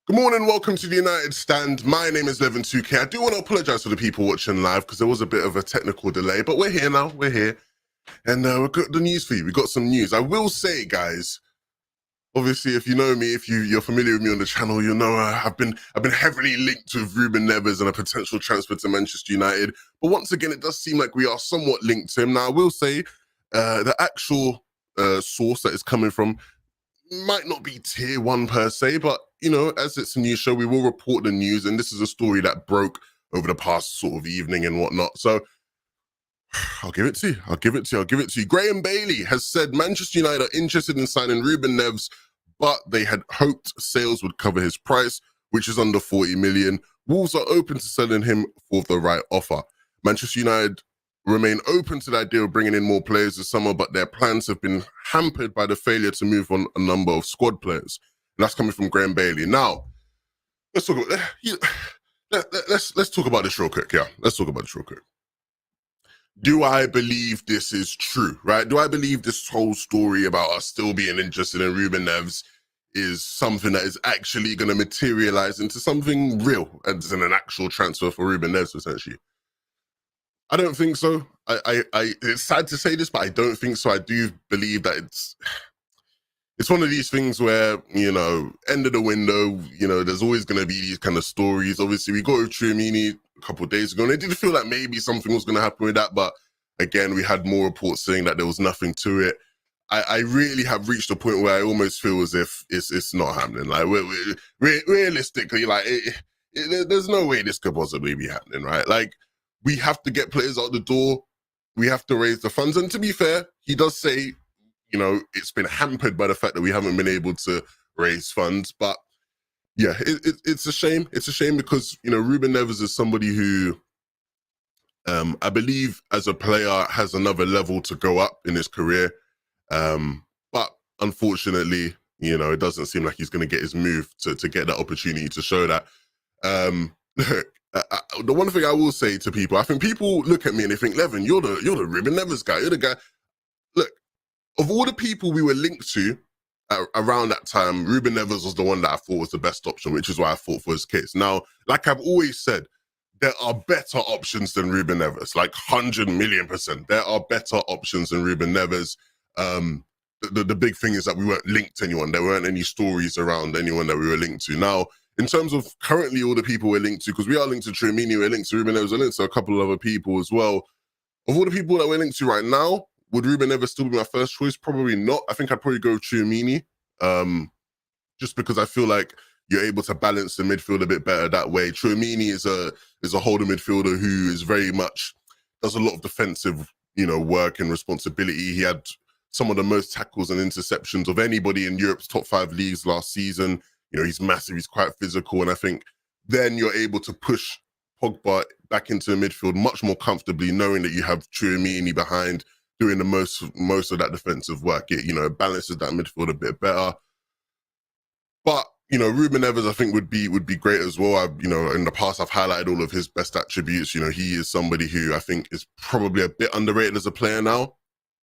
Good morning, welcome to the United Stand. My name is Levin2K. I do want to apologise for the people watching live because there was a bit of a technical delay, but we're here now, we're here. And we've got the news for you, we've got some news. I will say, guys, obviously, if you know me, if you're familiar with me on the channel, you'll know I've been heavily linked with Ruben Neves and a potential transfer to Manchester United. But once again, it does seem like we are somewhat linked to him. Now, I will say the actual source that is coming from might not be tier one per se, but you know, as it's a news show, we will report the news, and this is a story that broke over the past sort of evening and whatnot. So I'll give it to you. Graham Bailey has said Manchester United are interested in signing Ruben Neves, but they had hoped sales would cover his price, which is under 40 million. Wolves are open to selling him for the right offer. Manchester United remain open to the idea of bringing in more players this summer, but their plans have been hampered by the failure to move on a number of squad players. And that's coming from Graham Bailey. Now, let's talk about let's talk about this real quick. Yeah, let's talk about this real quick. Do I believe this is true, right? Do I believe this whole story about us still being interested in Ruben Neves is something that is actually going to materialize into something real as in an actual transfer for Ruben Neves, essentially? I don't think so. It's sad to say this, but I don't think so. I do believe that it's one of these things where, you know, end of the window, you know, there's always going to be these kind of stories. Obviously, we got with Tchouaméni a couple of days ago, and it did feel like maybe something was going to happen with that. But again, we had more reports saying that there was nothing to it. I really have reached a point where I almost feel as if it's not happening. Like, realistically, like, there's no way this could possibly be happening, right? Like, we have to get players out the door. We have to raise the funds. And to be fair, he does say, you know, it's been hampered by the fact that we haven't been able to raise funds. But yeah, it's a shame. It's a shame because, you know, Ruben Neves is somebody who I believe as a player has another level to go up in his career. But unfortunately, you know, it doesn't seem like he's going to get his move to get that opportunity to show that. Look, the one thing I will say to people, I think people look at me and they think, Levin, you're the Ruben Neves guy. You're the guy. Look, of all the people we were linked to around that time, Ruben Neves was the one that I thought was the best option, which is why I fought for his case. Now, like I've always said, there are better options than Ruben Neves, like 100 million%. There are better options than Ruben Neves. The big thing is that we weren't linked to anyone. There weren't any stories around anyone that we were linked to. Now, in terms of currently all the people we're linked to, because we are linked to Tchouaméni, we're linked to Ruben Neves, we're linked to a couple of other people as well. Of all the people that we're linked to right now, would Ruben Neves still be my first choice? Probably not. I think I'd probably go Tchouaméni, just because I feel like you're able to balance the midfield a bit better that way. Tchouaméni is a holding midfielder who is very much, does a lot of defensive, you know, work and responsibility. He had some of the most tackles and interceptions of anybody in Europe's top 5 leagues last season. You know, he's massive, he's quite physical, and I think then you're able to push Pogba back into the midfield much more comfortably, knowing that you have Tchouaméni behind doing the most of that defensive work. It, you know, balances that midfield a bit better. But, you know, Ruben Neves, I think, would be great as well. You know, in the past, I've highlighted all of his best attributes. You know, he is somebody who I think is probably a bit underrated as a player now.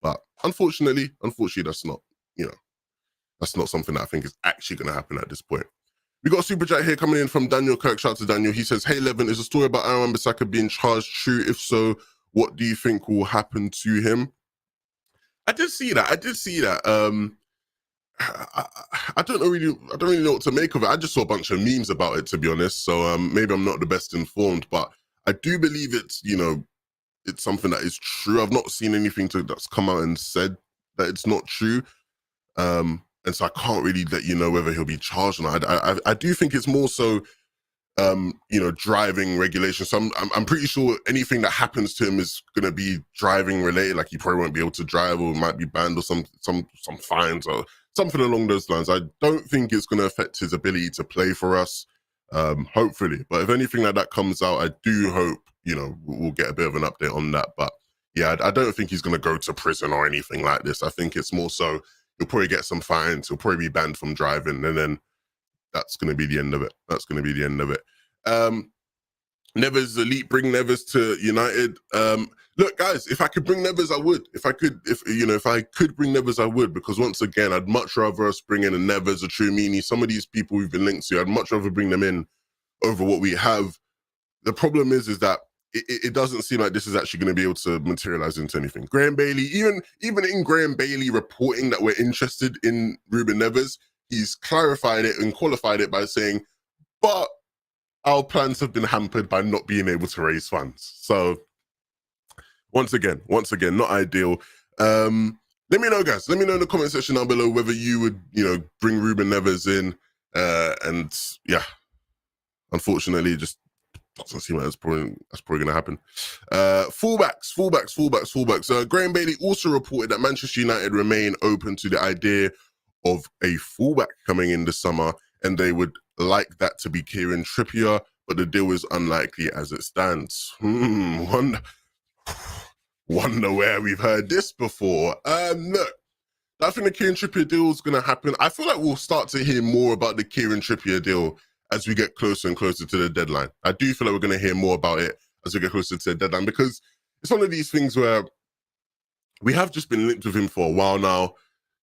But unfortunately, that's not, you know, that's not something that I think is actually going to happen at this point. We got a super chat here coming in from Daniel Kirk. Shout out to Daniel. He says, hey, Levin, is the story about Aaron Bissaka being charged true? If so, what do you think will happen to him? I did see that. I don't really know what to make of it. I just saw a bunch of memes about it, to be honest. So maybe I'm not the best informed, but I do believe it's, you know, it's something that is true. I've not seen anything that's come out and said that it's not true. And so I can't really let you know whether he'll be charged or not. I do think it's more so, you know, driving regulation. So I'm pretty sure anything that happens to him is going to be driving related. Like he probably won't be able to drive, or might be banned, or some fines or something along those lines. I don't think it's going to affect his ability to play for us, hopefully. But if anything like that comes out, I do hope, you know, we'll get a bit of an update on that. But yeah, I don't think he's going to go to prison or anything like this. I think it's more so he'll probably get some fines. He'll probably be banned from driving, and then that's going to be the end of it. Neves elite, bring Neves to United. Look, guys, if I could bring Neves, I would. If I could bring Neves, I would, because once again, I'd much rather us bring in a Neves, a Tchouaméni, some of these people we've been linked to. I'd much rather bring them in over what we have. The problem is that it doesn't seem like this is actually going to be able to materialize into anything. Graham Bailey, even in Graham Bailey reporting that we're interested in Ruben Neves, he's clarified it and qualified it by saying, but our plans have been hampered by not being able to raise funds. So once again, not ideal. Let me know, guys. Let me know in the comment section down below whether you would, bring Ruben Neves in. And yeah, unfortunately, it just doesn't seem like that's probably going to happen. Fullbacks. Graham Bailey also reported that Manchester United remain open to the idea of a fullback coming in this summer, and they would like that to be Kieran Trippier, but the deal is unlikely as it stands. Wonder where we've heard this before. Look, I think the Kieran Trippier deal is going to happen. I feel like we'll start to hear more about the Kieran Trippier deal as we get closer and closer to the deadline. I do feel like we're going to hear more about it as we get closer to the deadline, because it's one of these things where we have just been linked with him for a while now.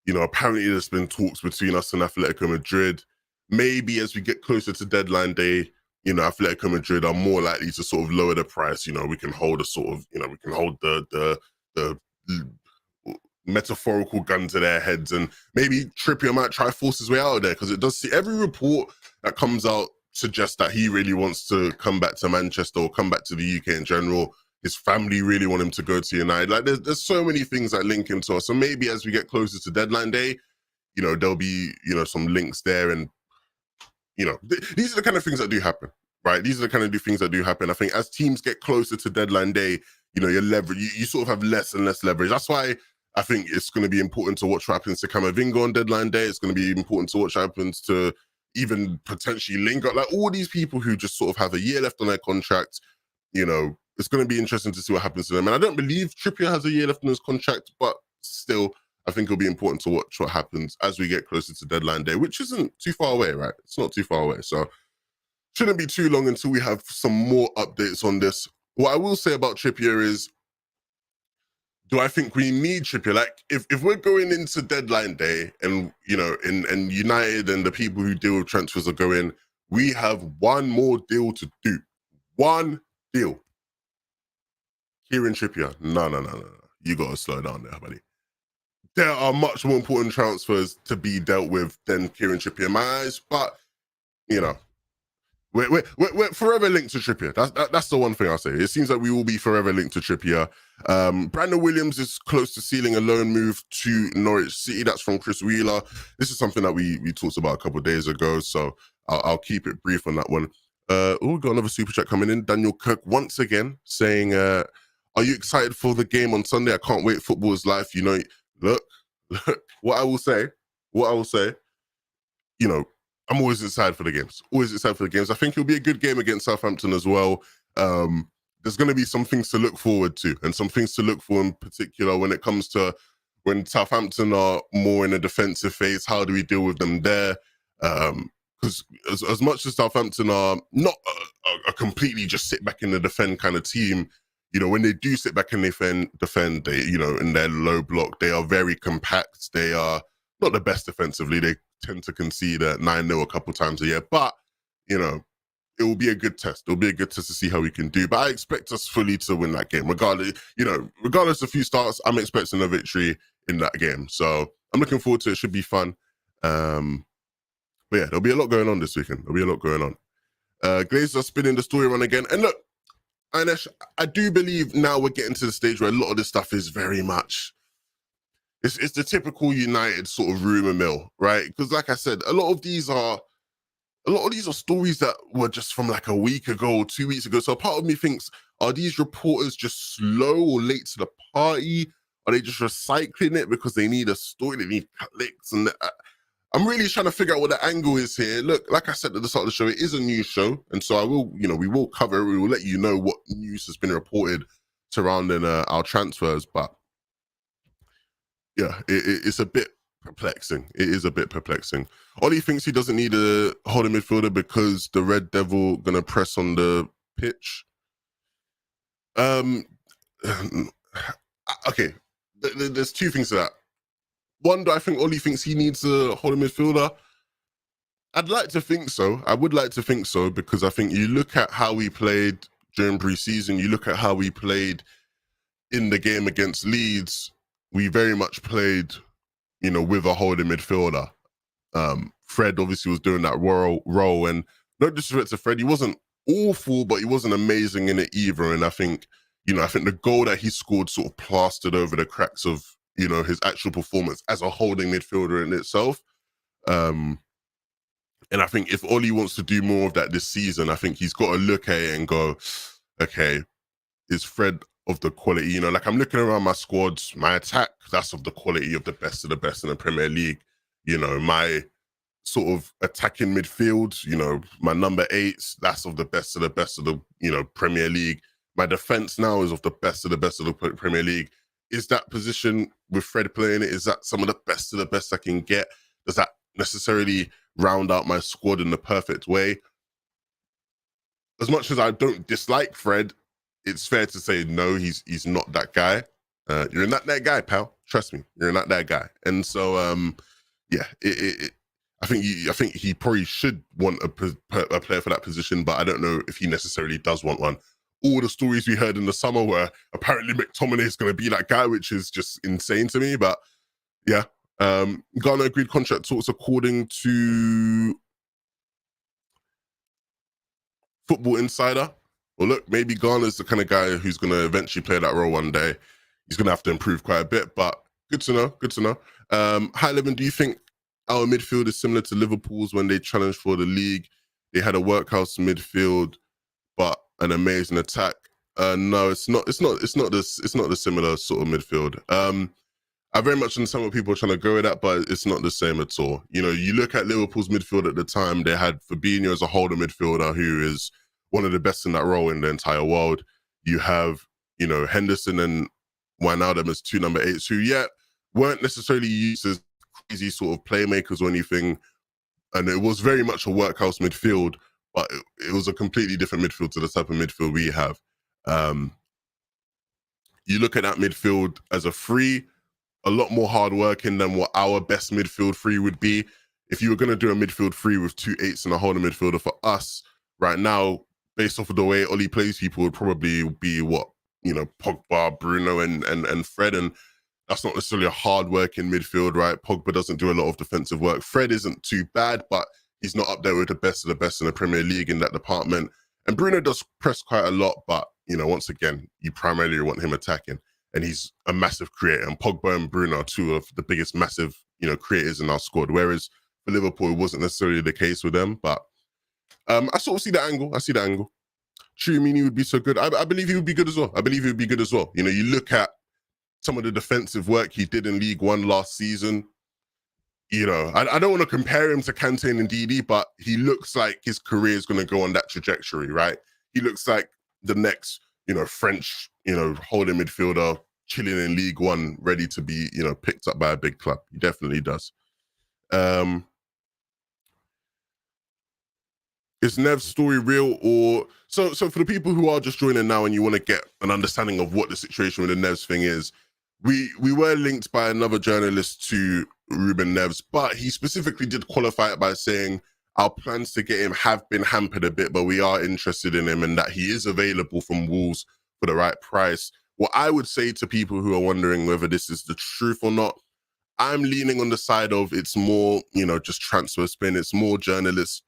Apparently there's been talks between us and Atletico Madrid. Maybe as we get closer to deadline day, Atletico Madrid are more likely to sort of lower the price. We can hold a sort of, we can hold the metaphorical gun to their heads, and maybe Trippier might try to force his way out of there, because it does see every report that comes out suggests that he really wants to come back to Manchester or come back to the UK in general. His family really want him to go to United. Like there's so many things that link him to us. So maybe as we get closer to deadline day, there'll be, some links there. And, these are the kind of things that do happen, right? These are the kind of things that do happen. I think as teams get closer to deadline day, your leverage, you sort of have less and less leverage. That's why I think it's going to be important to watch what happens to Camavinga on deadline day. It's going to be important to watch what happens to even potentially Lingard. Like all these people who just sort of have a year left on their contract, it's going to be interesting to see what happens to them. And I don't believe Trippier has a year left on his contract, but still, I think it'll be important to watch what happens as we get closer to deadline day, which isn't too far away, right? It's not too far away. So shouldn't be too long until we have some more updates on this. What I will say about Trippier is, do I think we need Trippier? Like, if we're going into deadline day and, and United and the people who deal with transfers are going, we have one more deal to do. One deal. Kieran Trippier. No. You got to slow down there, buddy. There are much more important transfers to be dealt with than Kieran Trippier in my eyes, but, we're forever linked to Trippier. That's the one thing I'll say. It seems like we will be forever linked to Trippier. Brandon Williams is close to sealing a loan move to Norwich City. That's from Chris Wheeler. This is something that we talked about a couple of days ago, so I'll keep it brief on that one. We've got another super chat coming in. Daniel Kirk once again saying, are you excited for the game on Sunday? I can't wait. Football is life. Look, what I will say, I'm always excited for the games. I think it'll be a good game against Southampton as well. There's going to be some things to look forward to, and some things to look for in particular when it comes to when Southampton are more in a defensive phase. How do we deal with them there? Because as much as Southampton are not a completely just sit back in the defend kind of team, when they do sit back and defend, they, in their low block, they are very compact. They are not the best defensively. They tend to concede at 9-0 a couple times a year, but it will be a good test. It'll be a good test to see how we can do. But I expect us fully to win that game, regardless of few starts. I'm expecting a victory in that game, so I'm looking forward to it. It should be fun. But yeah, there'll be a lot going on this weekend. Glazers are spinning the story run again, and look, Anesh, I do believe now we're getting to the stage where a lot of this stuff is very much. It's the typical United sort of rumor mill, right? Because like I said, a lot of these are stories that were just from like a week ago or 2 weeks ago. So part of me thinks, are these reporters just slow or late to the party? Are they just recycling it because they need a story, they need clicks? And I'm really trying to figure out what the angle is here. Look, like I said at the start of the show, it is a news show. And so I will, we will cover it. We will let you know what news has been reported surrounding our transfers. But yeah, it's a bit perplexing. It is a bit perplexing. Ollie thinks he doesn't need a holding midfielder because the Red Devil going to press on the pitch. Okay, there's two things to that. One, do I think Ollie thinks he needs a holding midfielder? I'd like to think so. I would like to think so, because I think you look at how we played during pre-season, you look at how we played in the game against Leeds, we very much played, with a holding midfielder. Fred obviously was doing that role, and no disrespect to Fred, he wasn't awful, but he wasn't amazing in it either. And I think, I think the goal that he scored sort of plastered over the cracks of, his actual performance as a holding midfielder in itself. And I think if Ollie wants to do more of that this season, I think he's got to look at it and go, okay, is Fred of the quality? Like I'm looking around my squads, my attack, that's of the quality of the best in the Premier League. My sort of attacking midfield, my number 8s, that's of the best of the Premier League. My defense now is of the best of the Premier League. Is that position with Fred playing it, is that some of the best I can get? Does that necessarily round out my squad in the perfect way? As much as I don't dislike Fred, it's fair to say no, he's not that guy. You're not that guy, pal. Trust me, you're not that guy. And so, yeah, I think he probably should want a player for that position, but I don't know if he necessarily does want one. All the stories we heard in the summer where apparently McTominay is going to be that guy, which is just insane to me. But yeah, Garner agreed contract talks according to Football Insider. Well, look, maybe Garner's the kind of guy who's going to eventually play that role one day. He's going to have to improve quite a bit, but good to know. Hi, Levin, do you think our midfield is similar to Liverpool's when they challenged for the league? They had a workhouse midfield, but an amazing attack. No, it's not the similar sort of midfield. I very much understand what people are trying to go with that, but it's not the same at all. You look at Liverpool's midfield at the time, they had Fabinho as a holder midfielder who is one of the best in that role in the entire world. You have, Henderson and Wijnaldum as 2 number 8s who, weren't necessarily used as crazy sort of playmakers or anything. And it was very much a workhouse midfield, but it was a completely different midfield to the type of midfield we have. You look at that midfield as a free, a lot more hardworking than what our best midfield free would be. If you were going to do a midfield free with 2 8s and a holding midfielder, for us right now, based off of the way Ollie plays people, would probably be what, Pogba, Bruno, and Fred. And that's not necessarily a hard-working midfield, right? Pogba doesn't do a lot of defensive work. Fred isn't too bad, but he's not up there with the best of the best in the Premier League in that department. And Bruno does press quite a lot, but, once again, you primarily want him attacking. And he's a massive creator. And Pogba and Bruno are 2 of the biggest massive, creators in our squad. Whereas for Liverpool, it wasn't necessarily the case with them. But I sort of see the angle. Tchouaméni would be so good. I believe he would be good as well. You look at some of the defensive work he did in League One last season. I don't want to compare him to Kante and Ndidi, but he looks like his career is going to go on that trajectory, right? He looks like the next, French, holding midfielder, chilling in League One, ready to be, picked up by a big club. He definitely does. Is Nev's story real, or so for the people who are just joining now and you want to get an understanding of what the situation with the Neves thing is, we were linked by another journalist to Ruben Neves, but he specifically did qualify it by saying our plans to get him have been hampered a bit, but we are interested in him and that he is available from Wolves for the right price. What I would say to people who are wondering whether this is the truth or not, I'm leaning on the side of it's more, just transfer spin. It's more journalists,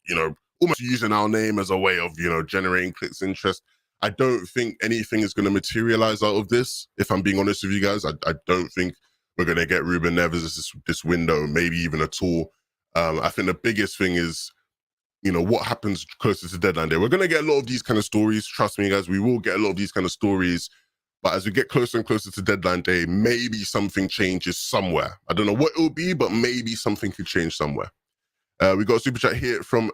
almost using our name as a way of, generating clicks, interest. I don't think anything is going to materialize out of this. If I'm being honest with you guys, I don't think we're going to get Ruben Neves this window, maybe even at all. I think the biggest thing is, what happens closer to deadline day. We're going to get a lot of these kind of stories. Trust me, guys, we will get a lot of these kind of stories. But as we get closer and closer to deadline day, maybe something changes somewhere. I don't know what it will be, but maybe something could change somewhere. We got a super chat here from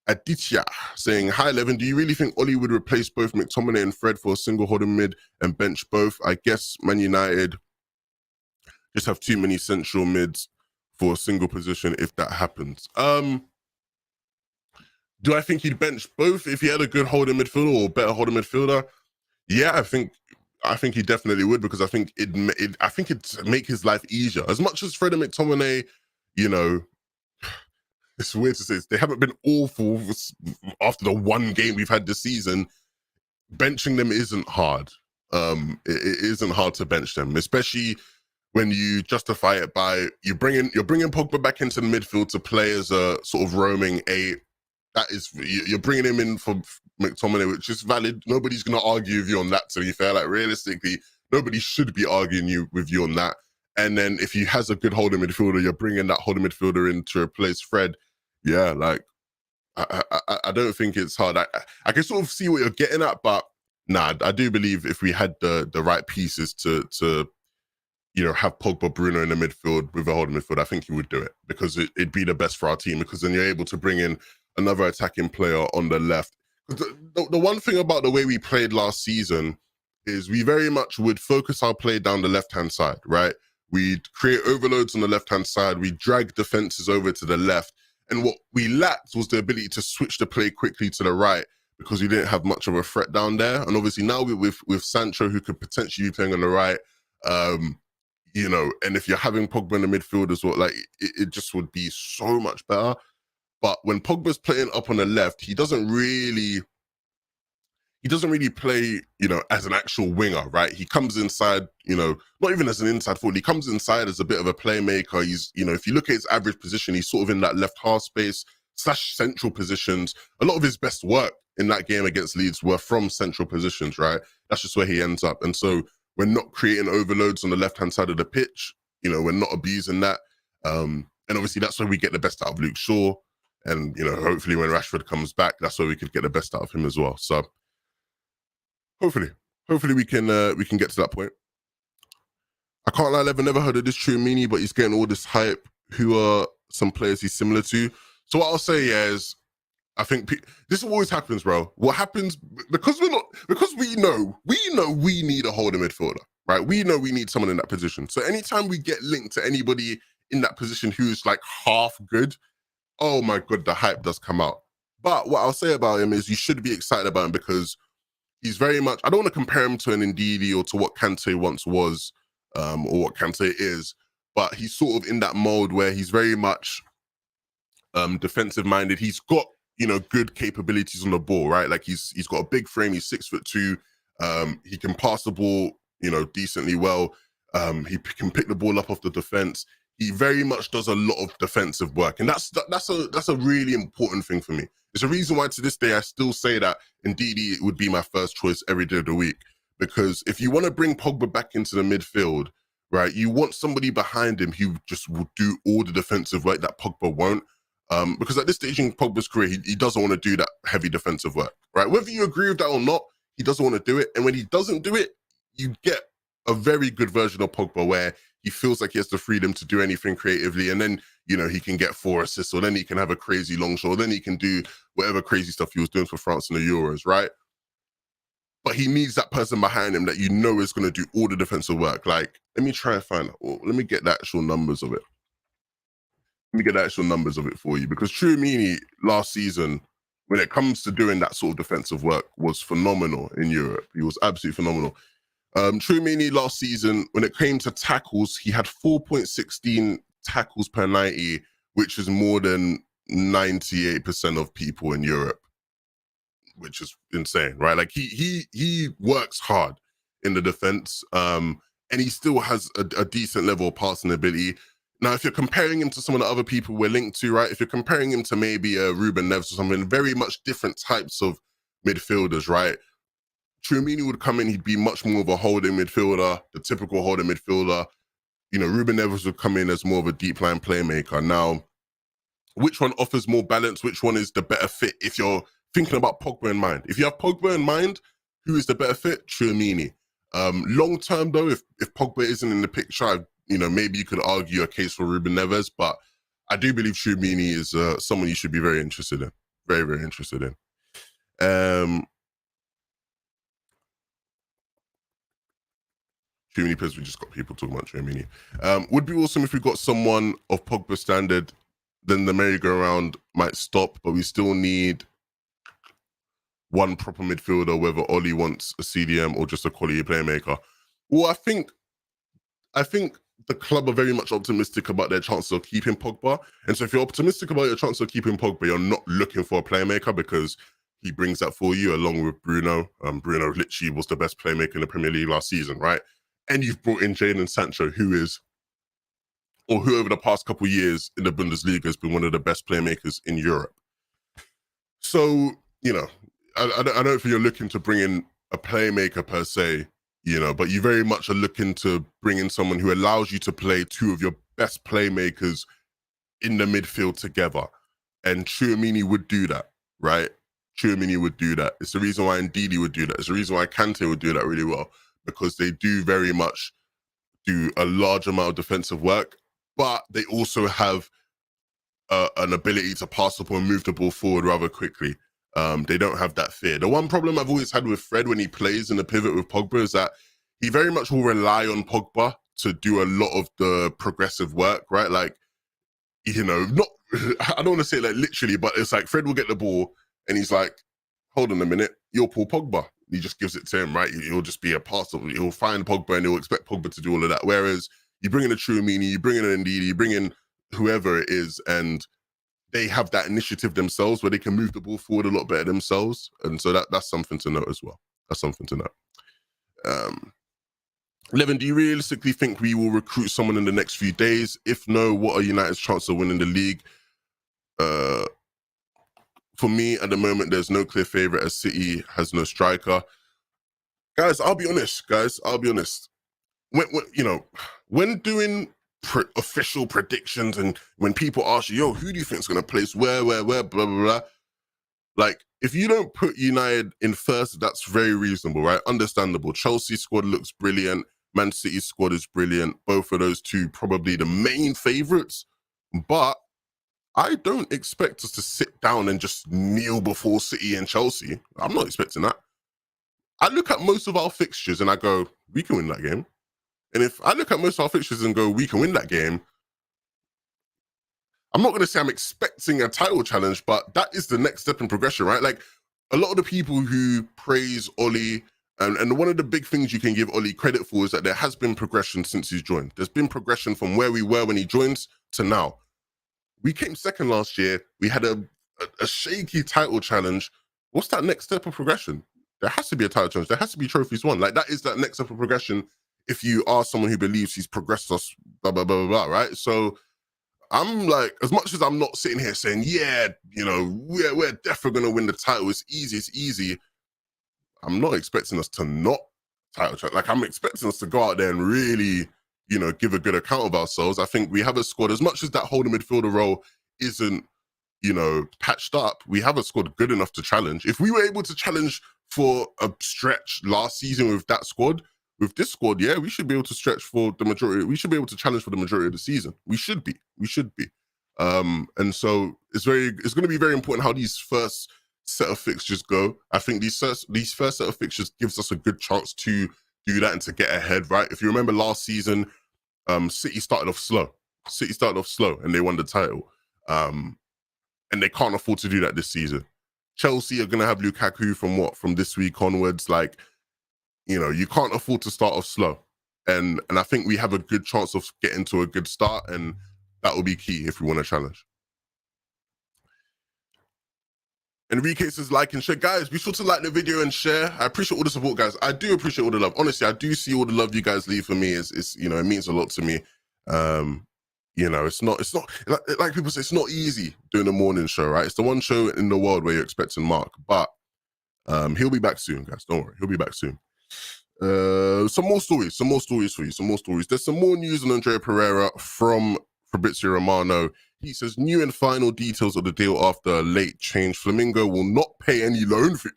Aditya saying, hi, Levin, do you really think Ollie would replace both McTominay and Fred for a single holding mid and bench both? I guess Man United just have too many central mids for a single position if that happens. Do I think he'd bench both if he had a good holding midfielder or better holding midfielder? Yeah, I think he definitely would, because I think it'd make his life easier. As much as Fred and McTominay, you know, it's weird to say this, they haven't been awful after the one game we've had this season. Benching them isn't hard. It isn't hard to bench them, especially when you justify it by you're bringing Pogba back into the midfield to play as a sort of roaming eight. That is, you're bringing him in for McTominay, which is valid. Nobody's going to argue with you on that, to be fair. Like, realistically, nobody should be arguing with you on that. And then if he has a good holding midfielder, you're bringing that holding midfielder in to replace Fred. Yeah, like, I don't think it's hard. I can sort of see what you're getting at, but nah, I do believe if we had the right pieces to have Pogba, Bruno in the midfield with a holding midfield, I think he would do it, because it'd be the best for our team, because then you're able to bring in another attacking player on the left. The one thing about the way we played last season is we very much would focus our play down the left-hand side, right? We'd create overloads on the left-hand side. We'd drag defenses over to the left. And what we lacked was the ability to switch the play quickly to the right, because we didn't have much of a threat down there. And obviously now with Sancho, who could potentially be playing on the right, and if you're having Pogba in the midfield as well, like, it just would be so much better. But when Pogba's playing up on the left, he doesn't really play, as an actual winger, right? He comes inside, not even as an inside forward. He comes inside as a bit of a playmaker. He's, if you look at his average position, he's sort of in that left half space / central positions. A lot of his best work in that game against Leeds were from central positions, right? That's just where he ends up. And so we're not creating overloads on the left-hand side of the pitch. We're not abusing that. And obviously that's where we get the best out of Luke Shaw. And, hopefully when Rashford comes back, that's where we could get the best out of him as well. So hopefully we can get to that point. I can't lie, I've never heard of this Tchouaméni, but he's getting all this hype. Who are some players he's similar to? So what I'll say is, I think this always happens, bro. What happens, because we know we need a holding midfielder, right? We know we need someone in that position. So anytime we get linked to anybody in that position who's like half good, oh my God, the hype does come out. But what I'll say about him is you should be excited about him, because he's very much, I don't want to compare him to an Ndidi or to what Kante once was, or what Kante is, but he's sort of in that mode where he's very much defensive minded. He's got, good capabilities on the ball, right? Like he's got a big frame, he's 6'2". He can pass the ball, decently well. He can pick the ball up off the defense. He very much does a lot of defensive work, and that's a really important thing for me. It's a reason why to this day I still say that Ndidi would be my first choice every day of the week, because if you want to bring Pogba back into the midfield, right, you want somebody behind him who just will do all the defensive work that Pogba won't, because at this stage in Pogba's career, he doesn't want to do that heavy defensive work, right? Whether you agree with that or not, he doesn't want to do it, and when he doesn't do it, you get a very good version of Pogba where he feels like he has the freedom to do anything creatively, and then, he can get 4 assists, or then he can have a crazy long shot, or then he can do whatever crazy stuff he was doing for France in the Euros, right? But he needs that person behind him that is going to do all the defensive work. Like, let me try and find out. Let me get the actual numbers of it. Let me get the actual numbers of it for you, because Tchouaméni last season, when it comes to doing that sort of defensive work, was phenomenal in Europe. He was absolutely phenomenal. Tchouaméni last season, when it came to tackles, he had 4.16 tackles per 90, which is more than 98% of people in Europe, which is insane, right? Like he works hard in the defense, and he still has a decent level of passing ability. Now, if you're comparing him to some of the other people we're linked to, right? If you're comparing him to maybe a Ruben, NEVES or something, very much different types of midfielders, right? Tchouaméni would come in, he'd be much more of a holding midfielder, the typical holding midfielder. Ruben NEVES would come in as more of a deep line playmaker. Now, which one offers more balance? Which one is the better fit if you're thinking about Pogba in mind? If you have Pogba in mind, who is the better fit? Tchouaméni. Long term though, if Pogba isn't in the picture, maybe you could argue a case for Ruben NEVES, but I do believe Tchouaméni is someone you should be very interested in. Very, very interested in. Tchouaméni players, we just got people talking about Tchouaméni. Would be awesome if we got someone of Pogba standard, then the merry-go-round might stop, but we still need one proper midfielder, whether Oli wants a CDM or just a quality playmaker. Well, I think the club are very much optimistic about their chances of keeping Pogba. And so if you're optimistic about your chance of keeping Pogba, you're not looking for a playmaker because he brings that for you along with Bruno. Bruno literally was the best playmaker in the Premier League last season, right? And you've brought in Jadon Sancho, who over the past couple of years in the Bundesliga has been one of the best playmakers in Europe. So, you know, I don't think you're looking to bring in a playmaker per se, you know, but you very much are looking to bring in someone who allows you to play two of your best playmakers in the midfield together. And Tchouaméni would do that, right? Tchouaméni would do that. It's the reason why Ndidi would do that. It's the reason why Kante would do that really well, because they do very much do a large amount of defensive work, but they also have an ability to pass up and move the ball forward rather quickly. They don't have that fear. The one problem I've always had with Fred when he plays in the pivot with Pogba is that he very much will rely on Pogba to do a lot of the progressive work, right? Like, you know, not, I don't want to say like literally, but it's like Fred will get the ball and he's like, hold on a minute, you're Paul Pogba. He just gives it to him, right? He'll just be a passer. He'll find Pogba and he'll expect Pogba to do all of that. Whereas you bring in a Tchouaméni, you bring in an Ndidi, you bring in whoever it is, and they have that initiative themselves where they can move the ball forward a lot better themselves. And so that's something to note as well. That's something to note. Levin, do you realistically think we will recruit someone in the next few days? If no, what are United's chances of winning the league? For me, at the moment, there's no clear favourite as City has no striker. Guys, I'll be honest. When doing official predictions and when people ask you, yo, who do you think is going to place where, blah, blah, blah. Like, if you don't put United in first, that's very reasonable, right? Understandable. Chelsea squad looks brilliant. Man City squad is brilliant. Both of those two probably the main favourites. But I don't expect us to sit down and just kneel before City and Chelsea. I'm not expecting that. I look at most of our fixtures and I go, we can win that game. And if I look at most of our fixtures and go, we can win that game, I'm not going to say I'm expecting a title challenge, but that is the next step in progression, right? Like, a lot of the people who praise Oli, and one of the big things you can give Oli credit for is that there has been progression since he's joined. There's been progression from where we were when he joined to now. We came second last year. We had a shaky title challenge. What's that next step of progression? There has to be a title challenge. There has to be trophies won. Like, that is that next step of progression if you are someone who believes he's progressed us, blah, blah, blah, blah, right? So I'm like, as much as I'm not sitting here saying, yeah, you know, we're definitely going to win the title. It's easy. I'm not expecting us to not title challenge. Like, I'm expecting us to go out there and really, you know, give a good account of ourselves. I think we have a squad, as much as that holding midfielder role isn't, you know, patched up, we have a squad good enough to challenge. If we were able to challenge for a stretch last season with that squad, with this squad, yeah, we should be able to stretch for the majority. We should be able to challenge for the majority of the season. We should be. And so it's going to be very important how these first set of fixtures go. I think these first set of fixtures gives us a good chance to do that and to get ahead, right? If you remember last season, City started off slow. And they won the title. And they can't afford to do that this season. Chelsea are going to have Lukaku from this week onwards. Like, you know, you can't afford to start off slow. And I think we have a good chance of getting to a good start, and that will be key if we want to challenge. Enrique says, like and share. Guys, be sure to like the video and share. I appreciate all the support, guys. I do appreciate all the love. Honestly, I do see all the love you guys leave for me. It's you know, it means a lot to me. You know, it's not like people say, it's not easy doing a morning show, right? It's the one show in the world where you're expecting Mark, but he'll be back soon, guys. Don't worry, he'll be back soon. Some more stories for you. There's some more news on Andrea Pereira from Fabrizio Romano. He says, new and final details of the deal after a late change. Flamingo will not pay any loan fee.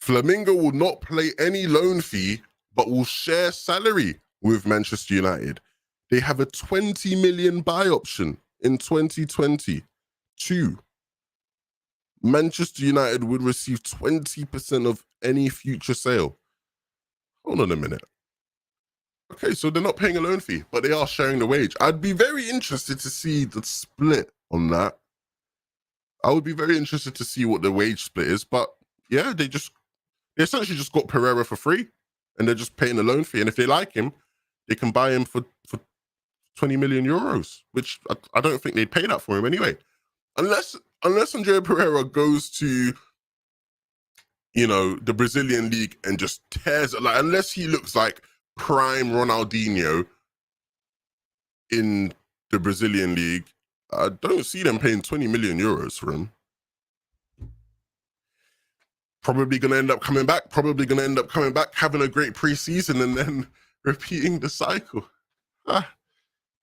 Flamingo will not pay any loan fee, but will share salary with Manchester United. They have a 20 million buy option in 2022. Manchester United would receive 20% of any future sale. Hold on a minute. Okay, so they're not paying a loan fee, but they are sharing the wage. I'd be very interested to see the split on that. I would be very interested to see what the wage split is. But yeah, they essentially just got Pereira for free, and they're just paying a loan fee. And if they like him, they can buy him for 20 million euros, which I don't think they'd pay that for him anyway. Unless Andrea Pereira goes to, you know, the Brazilian league and just tears, like, unless he looks like prime Ronaldinho in the Brazilian league, I don't see them paying 20 million euros for him. Probably going to end up coming back, having a great preseason and then repeating the cycle.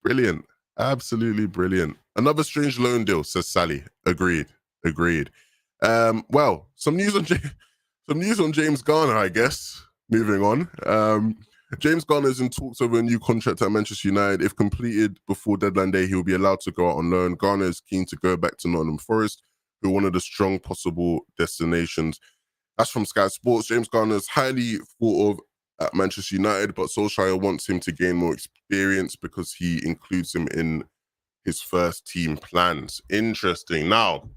Brilliant. Absolutely brilliant. Another strange loan deal, says Sally. Agreed. Well, some news on James Garner, I guess. Moving on. James Garner is in talks over a new contract at Manchester United. If completed before deadline day, he will be allowed to go out on loan. Garner is keen to go back to Nottingham Forest, who are one of the strong possible destinations. That's from Sky Sports. James Garner is highly thought of at Manchester United, but Solskjaer wants him to gain more experience because he includes him in his first team plans. Interesting. Now,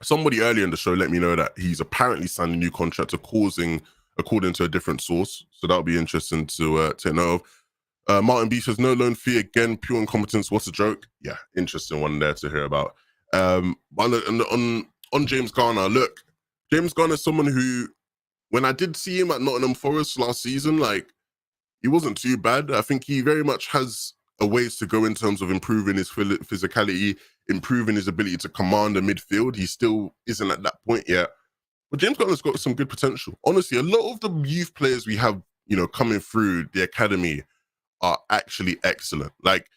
somebody earlier in the show let me know that he's apparently signed a new contract according to a different source. So that'll be interesting to know of. Martin B says, no loan fee again, pure incompetence. What's a joke? Yeah, interesting one there to hear about. On James Garner, look, James Garner is someone who, when I did see him at Nottingham Forest last season, like, he wasn't too bad. I think he very much has a ways to go in terms of improving his physicality, improving his ability to command the midfield. He still isn't at that point yet. But James Garner's got some good potential. Honestly, a lot of the youth players we have, you know, coming through the academy are actually excellent. Like,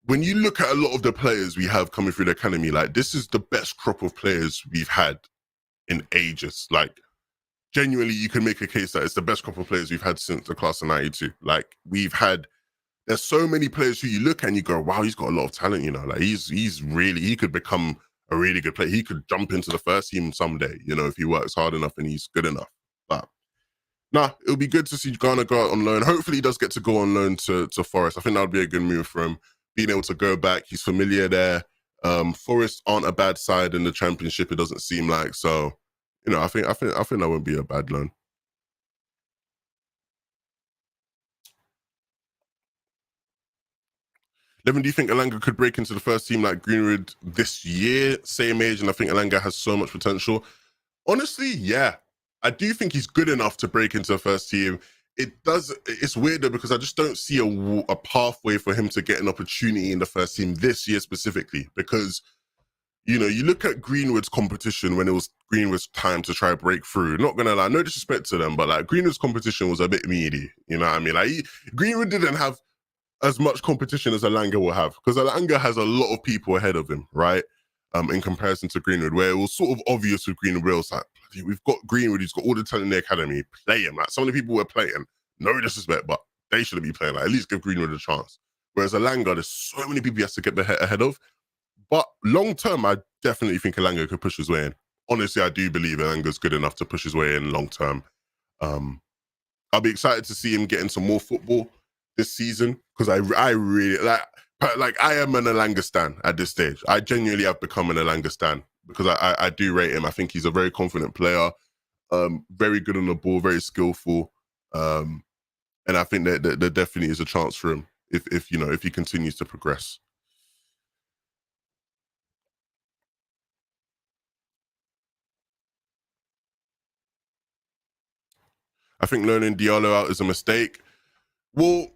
when you look at a lot of the players we have coming through the academy, like, this is the best crop of players we've had in ages. Like, genuinely, you can make a case that it's the best crop of players we've had since the class of 92. Like, there's so many players who you look at and you go, wow, he's got a lot of talent, you know, like he could become a really good player. He could jump into the first team someday, you know, if he works hard enough and he's good enough. But it'll be good to see Garner go out on loan. Hopefully he does get to go on loan to Forest. I think that would be a good move for him, being able to go back. He's familiar there. Forest aren't a bad side in the Championship, it doesn't seem like. So, you know, I think that won't be a bad loan. Levin, do you think Elanga could break into the first team like Greenwood this year? Same age, and I think Elanga has so much potential. Honestly, yeah. I do think he's good enough to break into the first team. It's weird though, because I just don't see a pathway for him to get an opportunity in the first team this year specifically. Because, you know, you look at Greenwood's competition when it was Greenwood's time to try to break through. Not gonna lie, no disrespect to them, but like Greenwood's competition was a bit meaty. You know what I mean? Like Greenwood didn't have as much competition as Elanga will have, because Elanga has a lot of people ahead of him, right? In comparison to Greenwood, where it was sort of obvious with Greenwood, where it was like, we've got Greenwood, he's got all the talent in the academy, play him. Like, some of the people were playing, no disrespect, but they shouldn't be playing. Like, at least give Greenwood a chance. Whereas Elanga, there's so many people he has to get ahead of. But long term, I definitely think Elanga could push his way in. Honestly, I do believe Elanga's good enough to push his way in long term. I'll be excited to see him getting some more football this season, because I really like I am an Elanga stan at this stage. I genuinely have become an Elanga stan because I do rate him. I think he's a very confident player, very good on the ball, very skillful, and I think that there definitely is a chance for him if he continues to progress. I think loaning Diallo out is a mistake. Well,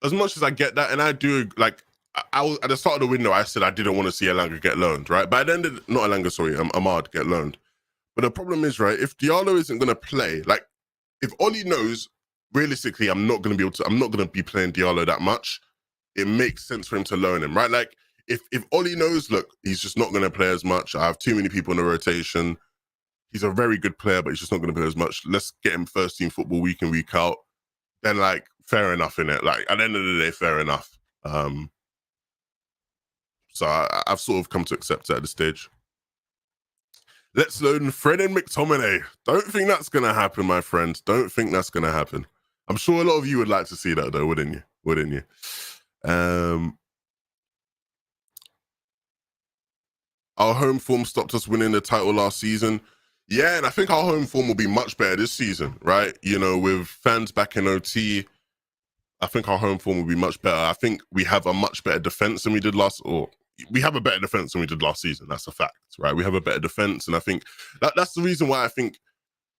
as much as I get that, and I do, like, I was at the start of the window, I said I didn't want to see Elanga get loaned, right? But at the end not Elanga, sorry, Ahmad get loaned. But the problem is, right, if Diallo isn't going to play, like, if Oli knows, realistically, I'm not going to be playing Diallo that much, it makes sense for him to loan him, right? Like, if Oli knows, look, he's just not going to play as much, I have too many people in the rotation, he's a very good player, but he's just not going to play as much, let's get him first team football week in, week out, then, like, fair enough in it. Like, at the end of the day, fair enough. So I've sort of come to accept it at this stage. Let's loan Fred and McTominay. Don't think that's going to happen, my friends. Don't think that's going to happen. I'm sure a lot of you would like to see that, though, wouldn't you? Wouldn't you? our home form stopped us winning the title last season. Yeah, and I think our home form will be much better this season, right? You know, with fans back in OT, I think our home form will be much better. I think we have a much better defense than we did we have a better defense than we did last season. That's a fact, right? We have a better defense, and I think that's the reason why I think,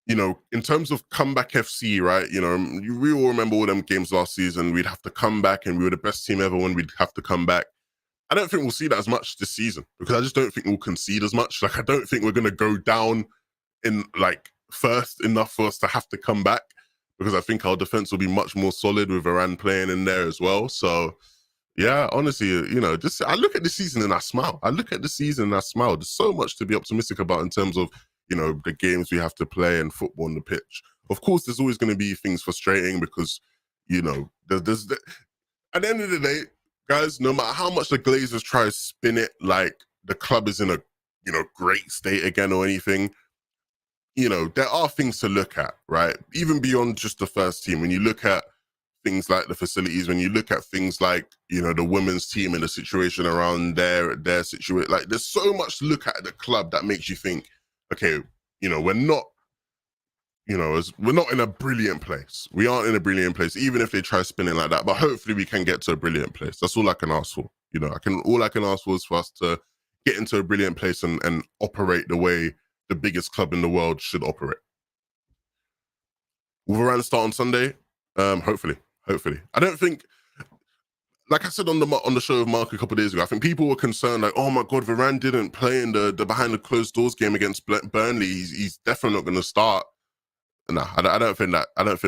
you know, in terms of comeback FC, right? You know, we all remember all them games last season. We'd have to come back, and we were the best team ever when we'd have to come back. I don't think we'll see that as much this season because I just don't think we'll concede as much. Like, I don't think we're going to go down in like first enough for us to have to come back because I think our defense will be much more solid with Varane playing in there as well. So, yeah, honestly, you know, just I look at the season and I smile. There's so much to be optimistic about in terms of, you know, the games we have to play and football on the pitch. Of course, there's always going to be things frustrating because, you know, at the end of the day, guys, no matter how much the Glazers try to spin it like the club is in a, you know, great state again or anything, you know, there are things to look at, right? Even beyond just the first team, when you look at things like the facilities, when you look at things like, you know, the women's team and the situation around their situation, like there's so much to look at the club that makes you think, okay, you know, we're not in a brilliant place. We aren't in a brilliant place, even if they try spinning like that. But hopefully we can get to a brilliant place. That's all I can ask for. You know, all I can ask for is for us to get into a brilliant place and operate the way the biggest club in the world should operate. Will Varane start on Sunday? Hopefully. I don't think, like I said on the show with Mark a couple of days ago, I think people were concerned, like, oh my God, Varane didn't play in the behind the closed doors game against Burnley. He's definitely not going to start. No, I don't think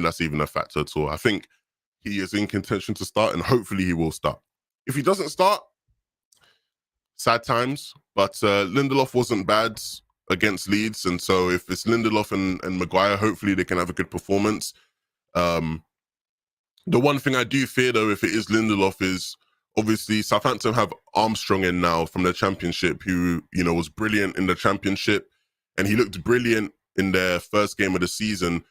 that's even a factor at all. I think he is in contention to start, and hopefully he will start. If he doesn't start, sad times. But Lindelof wasn't bad against Leeds, and so if it's Lindelof and Maguire, hopefully they can have a good performance. The one thing I do fear, though, if it is Lindelof, is obviously Southampton have Armstrong in now from the Championship, who, you know, was brilliant in the Championship, and he looked brilliant in their first game of the season.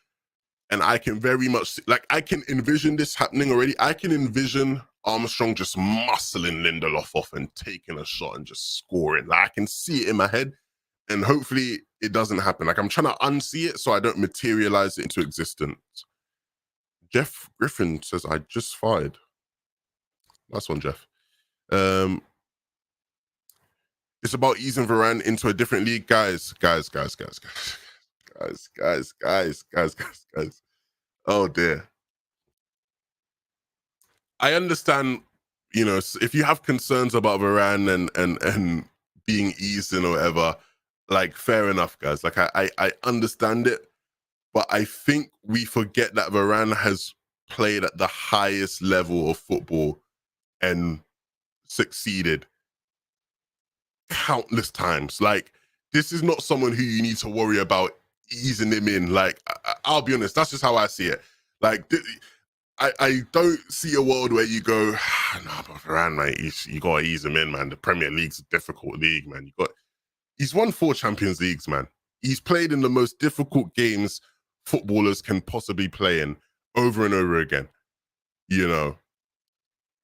And I can very much, like, I can envision this happening already. I can envision Armstrong just muscling Lindelof off and taking a shot and just scoring. Like, I can see it in my head, and hopefully it doesn't happen. Like, I'm trying to unsee it so I don't materialize it into existence. Jeff Griffin says, I just fired. Nice one, Jeff. It's about easing Varane into a different league. Guys. Oh dear. I understand, you know, if you have concerns about Varane and being eased in or whatever, like, fair enough, guys. Like, I understand it, but I think we forget that Varane has played at the highest level of football and succeeded countless times. Like, this is not someone who you need to worry about easing him in. Like, I'll be honest, that's just how I see it. Like, I don't see a world where you go, no, but Varane, mate, you got to ease him in, man. The Premier League's a difficult league, man. He's won 4 Champions Leagues, man. He's played in the most difficult games footballers can possibly play in over and over again. You know,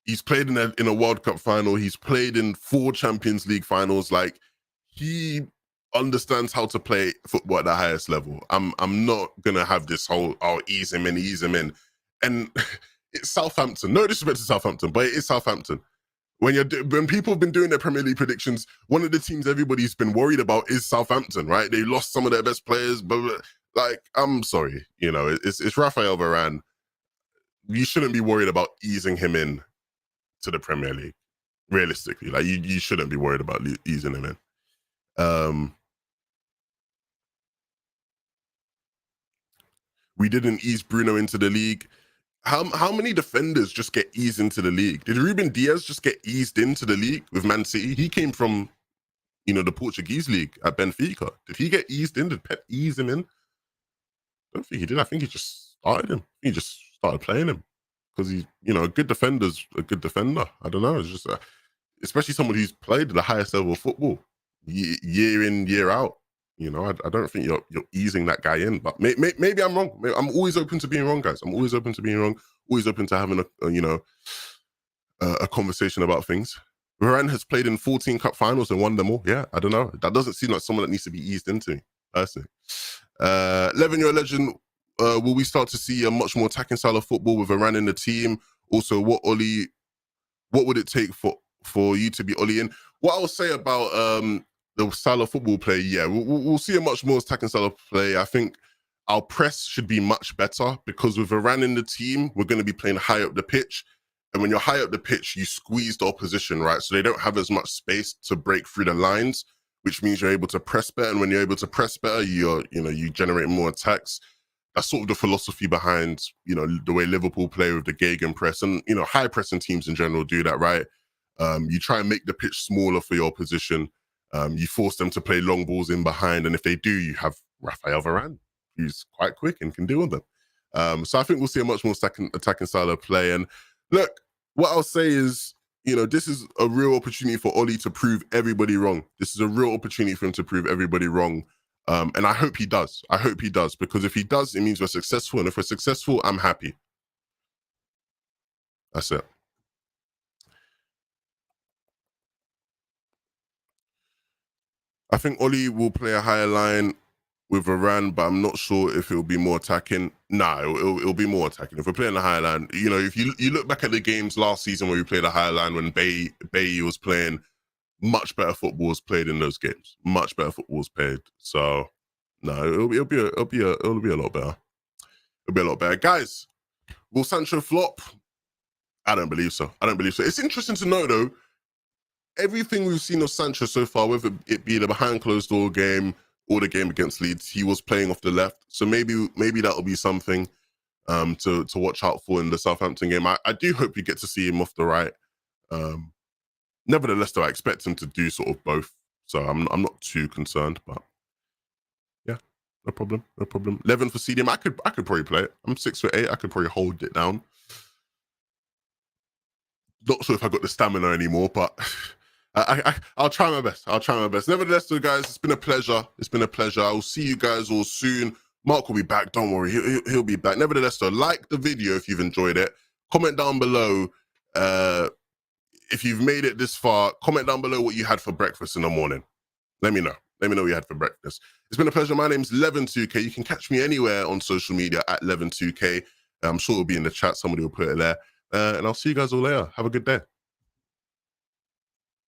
he's played in a World Cup final. He's played in 4 Champions League finals. Like, he understands how to play football at the highest level. I'm not gonna have this whole, oh, ease him in. And it's Southampton. No disrespect to Southampton, but it is Southampton. When people have been doing their Premier League predictions, one of the teams everybody's been worried about is Southampton, right? They lost some of their best players, but like, I'm sorry, you know, it's Raphael Varane. You shouldn't be worried about easing him in to the Premier League. Realistically, like, you shouldn't be worried about easing him in. We didn't ease Bruno into the league. How many defenders just get eased into the league? Did Ruben Diaz just get eased into the league with Man City? He came from, you know, the Portuguese league at Benfica. Did he get eased in? Did Pep ease him in? I don't think he did. I think he just started him. He just started playing him because he's, you know, a good defender's a good defender. I don't know. It's just, especially someone who's played at the highest level of football year in, year out. You know, I don't think you're easing that guy in, but maybe I'm wrong. I'm always open to being wrong, guys. I'm always open to being wrong. Always open to having a conversation about things. Varane has played in 14 cup finals and won them all. Yeah, I don't know. That doesn't seem like someone that needs to be eased into me, personally. 11-year legend, will we start to see a much more attacking style of football with Varane in the team? Also, what would it take for you to be Ollie in? What I'll say about the style of football play, yeah, we'll see a much more attacking style of play. I think our press should be much better because with Varane in the team, we're going to be playing high up the pitch. And when you're high up the pitch, you squeeze the opposition, right? So they don't have as much space to break through the lines, which means you're able to press better. And when you're able to press better, you generate more attacks. That's sort of the philosophy behind, the way Liverpool play with the gegenpress, and high pressing teams in general do that, right? You try and make the pitch smaller for your opposition. You force them to play long balls in behind, and if they do, you have Raphael Varane, who's quite quick and can deal with them. So I think we'll see a much more attacking style of play. And look, what I'll say is, this is a real opportunity for Ollie to prove everybody wrong. This is a real opportunity for him to prove everybody wrong. And I hope he does. I hope he does, because if he does, it means we're successful. And if we're successful, I'm happy. That's it. I think Ollie will play a higher line with Varane, but I'm not sure if it'll be more attacking. Nah, it'll be more attacking. If we're playing a higher line, if you look back at the games last season where we played a higher line when Bay was playing, much better football was played in those games. Much better football was played. So no, it'll be a lot better. It'll be a lot better. Guys, will Sancho flop? I don't believe so. It's interesting to know though, everything we've seen of Sancho so far, whether it be the behind closed door game or the game against Leeds, he was playing off the left. So maybe that'll be something to watch out for in the Southampton game. I do hope we get to see him off the right. Nevertheless, though, I expect him to do sort of both. So I'm not too concerned, but yeah, no problem. 11 for CDM. I could probably play it. I'm 6'8". I could probably hold it down. Not sure if I got the stamina anymore, but I'll try my best. Nevertheless, though, guys, it's been a pleasure. I'll see you guys all soon. Mark will be back. Don't worry, he'll be back. Nevertheless, though, like the video if you've enjoyed it. Comment down below if you've made it this far. Comment down below what you had for breakfast in the morning. Let me know what you had for breakfast. It's been a pleasure. My name's Leven2K. You can catch me anywhere on social media at Leven2K. I'm sure it'll be in the chat. Somebody will put it there. And I'll see you guys all later. Have a good day.